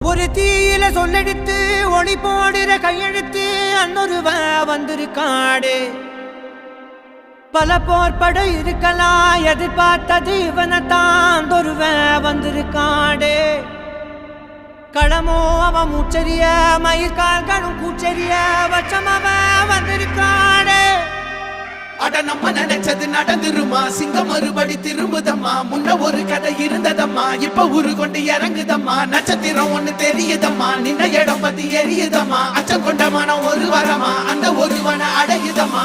ஒரு தீயில சொல்லெடுத்து ஒளி போடுற கையெழுத்து அன்னொருவ வந்திருக்காடு. பல போர்பட இருக்கலாம் எதிர்பார்த்தது இவனைத்தான் ஒருவ வந்திருக்காடு. களமோ அவன் மூச்சரிய மயிர்கால்களும் கூச்சரிய வச்சம் அவன் வந்திருக்காடு. அட நம்ம நினைச்சது நடந்துருமா, சிங்கம் மறுபடி திரும்புதம்மா. முன்ன ஒரு கதை இருந்ததம்மா, இப்ப ஊரு கொண்டு இறங்குதம்மா. நட்சத்திரம் ஒண்ணு தெரியுதம்மா, நின்ன இடம் பத்தி எரியுதம்மா. அச்சம் கொண்ட மனம் ஒரு வரமா, அந்த ஒருவனை அடையுதம்மா.